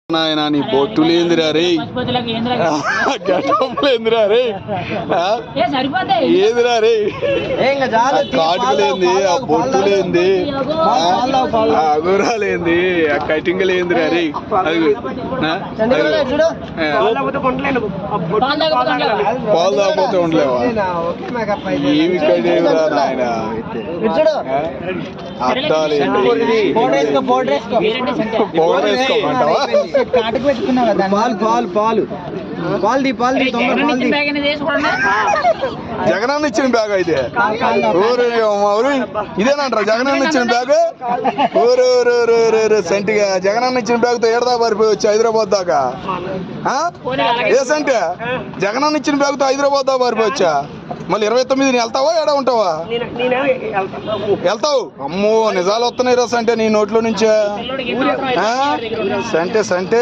నాయన నీ బొట్టులేందిరా రే గెటప్లేందిరా రే ఏదిరా రే కాటుకులేంది ఆ బొట్టులేంది అగురాలేంది ఆ కటింగ్ లేందిరా రే పాలు తాగపోతే ఉండలేవా ఏమి కడేవిరా నాయన అద్దాలేంది పౌడర్ వేసుకోమంటావా జగనన్న ఇచ్చిన బ్యాగ్ అయితే ఇదేనంటారా జగనన్న ఇచ్చిన బ్యాగ్ సెంటిగా జగనన్న ఇచ్చిన బ్యాగ్ తో ఏడదా పారిపోవచ్చు హైదరాబాద్ దాకా ఏ సెంటే జగనన్న ఇచ్చిన బ్యాగ్ తో హైదరాబాద్ దాకా పారిపోవచ్చా మళ్ళీ 29 వెళ్తావా ఏడా ఉంటావా వెళ్తావు అమ్మో నిజాలు వస్తున్నాయి రా సంటే నీ నోట్లో నుంచే సంటే